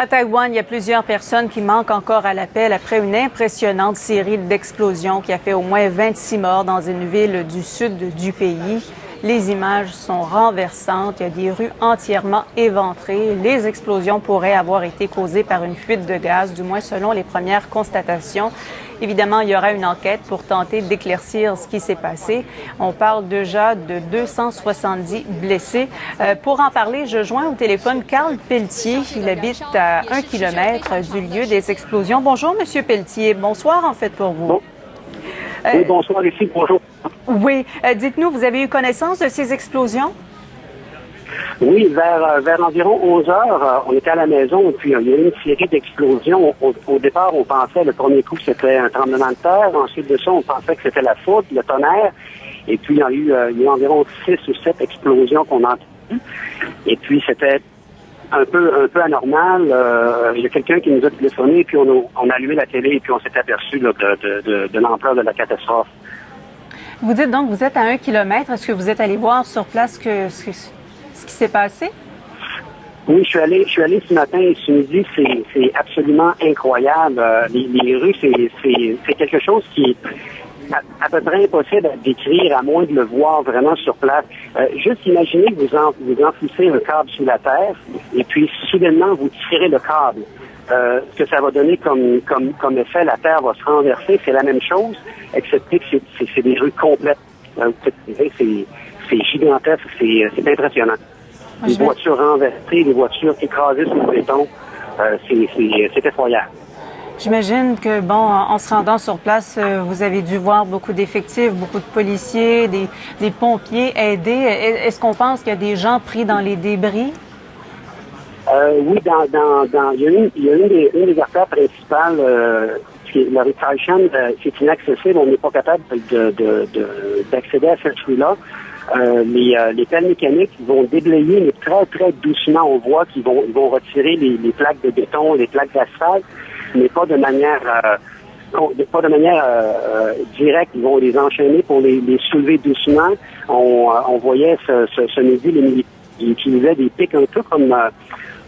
À Taïwan, il y a plusieurs personnes qui manquent encore à l'appel après une impressionnante série d'explosions qui a fait au moins 26 morts dans une ville du sud du pays. Les images sont renversantes. Il y a des rues entièrement éventrées. Les explosions pourraient avoir été causées par une fuite de gaz, du moins selon les premières constatations. Évidemment, il y aura une enquête pour tenter d'éclaircir ce qui s'est passé. On parle déjà de 270 blessés. Pour en parler, je joins au téléphone Carl Pelletier. Il habite à 1 kilomètre du lieu des explosions. Bonjour, Monsieur Pelletier. Bonsoir, en fait, pour vous. Bon. Oui, bonsoir, ici. Bonjour. Oui. Dites-nous, vous avez eu connaissance de ces explosions? Oui, vers environ 11 heures, on était à la maison et puis il y a eu une série d'explosions. Au départ, on pensait, le premier coup, que c'était un tremblement de terre. Ensuite de ça, on pensait que c'était la foudre, le tonnerre. Et puis, il y a eu environ 6 ou 7 explosions qu'on a entendues. Et puis, c'était un peu anormal. Il y a quelqu'un qui nous a téléphoné et puis on a allumé la télé et puis on s'est aperçu là, de l'ampleur de la catastrophe. Vous dites donc que vous êtes à 1 kilomètre. Est-ce que vous êtes allé voir sur place ce qui s'est passé? Oui, je suis allé ce matin et ce midi, c'est absolument incroyable. Les rues, c'est quelque chose qui est à peu près impossible à décrire à moins de le voir vraiment sur place. Juste imaginez que vous enfouissez un câble sous la terre et puis soudainement vous tirez le câble. Ce que ça va donner comme effet, la terre va se renverser. C'est la même chose, excepté que c'est des rues complètes. C'est gigantesque, c'est impressionnant. Les voitures renversées, les voitures écrasées sur le béton, c'est effroyable. J'imagine que, en se rendant sur place, vous avez dû voir beaucoup d'effectifs, beaucoup de policiers, des pompiers aider. Est-ce qu'on pense qu'il y a des gens pris dans les débris? Oui, il y a une des artères principales, la rue Taishan, c'est inaccessible. On n'est pas capable d'accéder à cette rue-là. Les pelles mécaniques vont déblayer, mais très, très doucement. On voit qu'ils vont retirer les plaques de béton, les plaques d'asphalte, mais pas de manière directe. Ils vont les enchaîner pour les soulever doucement. On voyait ce midi les militaires qui utilisaient des pics un peu comme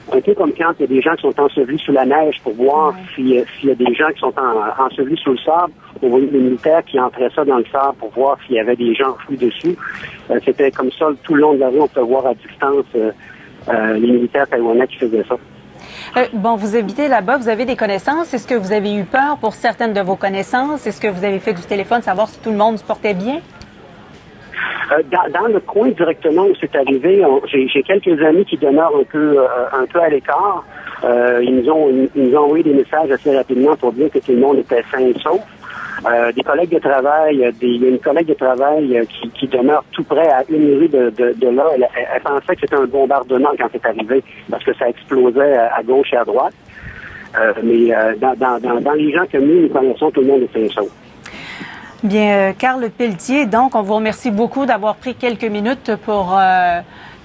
quand il y a des gens qui sont ensevelis sous la neige pour voir s'il y a des gens qui sont ensevelis sous le sable. On voyait les militaires qui entraient ça dans le sable pour voir s'il y avait des gens enfouis dessus. C'était comme ça tout le long de la rue. On peut voir à distance les militaires taïwanais qui faisaient ça. Vous habitez là-bas, vous avez des connaissances. Est-ce que vous avez eu peur pour certaines de vos connaissances? Est-ce que vous avez fait du téléphone, savoir si tout le monde se portait bien? Dans le coin directement où c'est arrivé, j'ai quelques amis qui demeurent un peu à l'écart. Ils nous ont envoyé des messages assez rapidement pour dire que tout le monde était sain et sauf. Des collègues de travail, il y a une collègue de travail qui demeure tout près à une rue de là. Elle pensait que c'était un bombardement quand c'est arrivé parce que ça explosait à gauche et à droite. Mais dans les gens que nous connaissons, tout le monde est sain et sauf. Bien, Carl Pelletier, donc, on vous remercie beaucoup d'avoir pris quelques minutes pour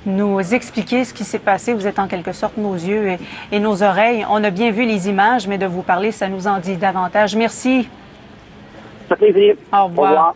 nous expliquer ce qui s'est passé. Vous êtes en quelque sorte nos yeux et nos oreilles. On a bien vu les images, mais de vous parler, ça nous en dit davantage. Merci. Ça fait plaisir. Au revoir. Au revoir.